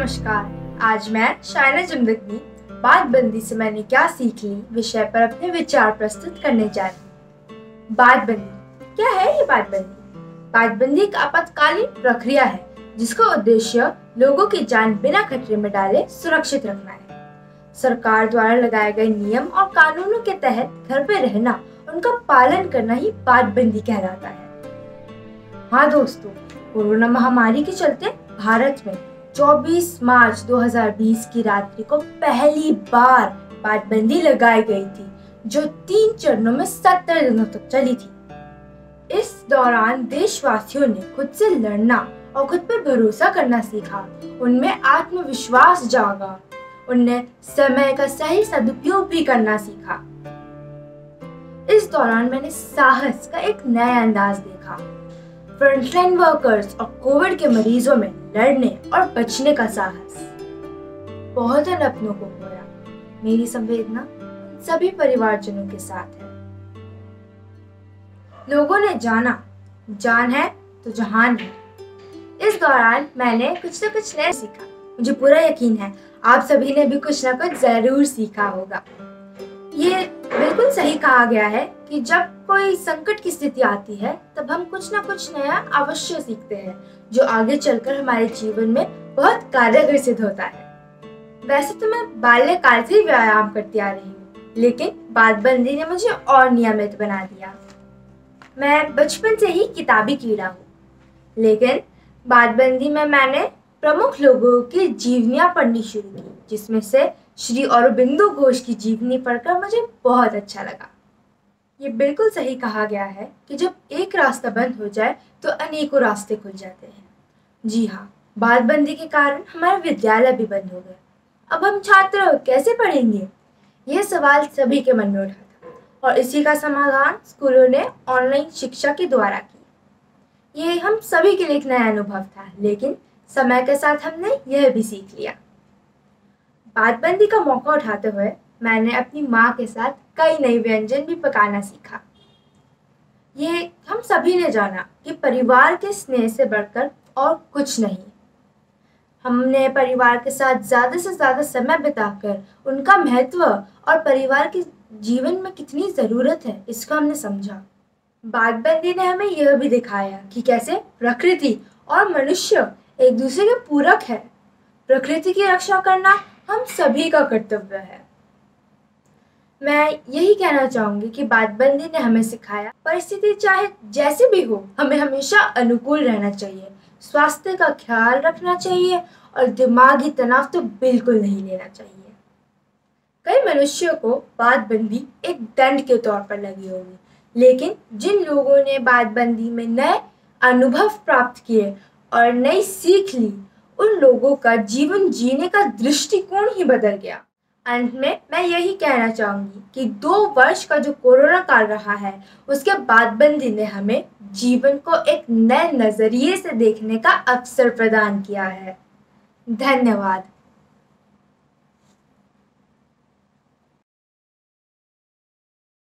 नमस्कार। आज मैं शायना जमदग्नि बातबंदी से मैंने क्या सीख ली विषय पर अपने विचार प्रस्तुत करने जा रही हूँ। बातबंदी क्या है? ये बातबंदी एक आपातकालीन प्रक्रिया है जिसका उद्देश्य लोगों की जान बिना खतरे में डाले सुरक्षित रखना है। सरकार द्वारा लगाए गए नियम और कानूनों के तहत घर पे रहना, उनका पालन करना ही बातबंदी कहलाता है। हाँ दोस्तों, कोरोना महामारी के चलते भारत में 24 मार्च 2020 की रात्रि को पहली बार बातबंदी लगाई गई थी, जो 3 चरणों में 70 दिनों तक चली थी। इस दौरान देशवासियों ने खुद से लड़ना और खुद पर भरोसा करना सीखा। उनमें आत्मविश्वास जागा। उनने समय का सही सदुपयोग भी करना सीखा। इस दौरान मैंने साहस का एक नया अंदाज देखा। फ्रंटलाइन वर्कर्स और कोविड के मरीजों में लड़ने और बचने का साहस। बहुत अपनों को खोया। मेरी संवेदना सभी परिवारजनों के साथ है। लोगों ने जाना, जान है तो जहान है। इस दौरान मैंने कुछ न कुछ नया सीखा। मुझे पूरा यकीन है आप सभी ने भी कुछ न कुछ जरूर सीखा होगा। ये बिल्कुल सही कहा गया है कि जब कोई संकट की स्थिति आती है तब हम कुछ ना कुछ नया अवश्य सीखते हैं, जो आगे चलकर हमारे जीवन में बहुत कारगर सिद्ध होता है। वैसे तो मैं बाल्यकाल से ही व्यायाम करती आ रही हूँ, लेकिन बातबंदी ने मुझे और नियमित बना दिया। मैं बचपन से ही किताबी कीड़ा हूँ, लेकिन बातबंदी में मैंने प्रमुख लोगों की जीवनियाँ पढ़नी शुरू की, जिसमें से श्री अरबिंदो घोष की जीवनी पढ़कर मुझे बहुत अच्छा लगा। ये बिल्कुल सही कहा गया है कि जब एक रास्ता बंद हो जाए तो अनेकों रास्ते खुल जाते हैं। जी हाँ, बातबंदी के कारण हमारे विद्यालय भी बंद हो गए। अब हम छात्र कैसे पढ़ेंगे? ये सवाल सभी के मन में उठा था और इसी का समाधान स्कूलों ने ऑनलाइन शिक्षा के द्वारा की। ये हम सभी के लिए एक नया अनुभव था, लेकिन समय के साथ हमने यह भी सीख लिया। बातबंदी का मौका उठाते हुए मैंने अपनी माँ के साथ कई नए व्यंजन भी पकाना सीखा। ये हम सभी ने जाना कि परिवार के स्नेह से बढ़कर और कुछ नहीं। हमने परिवार के साथ ज़्यादा से ज़्यादा समय बिताकर उनका महत्व और परिवार के जीवन में कितनी ज़रूरत है, इसका हमने समझा। बातबंदी ने हमें यह भी दिखाया कि कैसे प्रकृति और मनुष्य एक दूसरे के पूरक है। प्रकृति की रक्षा करना हम सभी का कर्तव्य है। मैं यही कहना चाहूंगी कि बातबंदी ने हमें सिखाया, परिस्थिति चाहे जैसी भी हो, हमें हमेशा अनुकूल रहना चाहिए, स्वास्थ्य का ख्याल रखना चाहिए और दिमागी तनाव तो बिल्कुल नहीं लेना चाहिए। कई मनुष्यों को बातबंदी एक दंड के तौर पर लगी होगी, लेकिन जिन लोगों ने बातबंदी में नए अनुभव प्राप्त किए और नई सीख ली, उन लोगों का जीवन जीने का दृष्टिकोण ही बदल गया। अंत में मैं यही कहना चाहूंगी कि 2 वर्ष का जो कोरोना काल रहा है, उसके बातबंदी ने हमें जीवन को एक नए नजरिए से देखने का अवसर प्रदान किया है। धन्यवाद।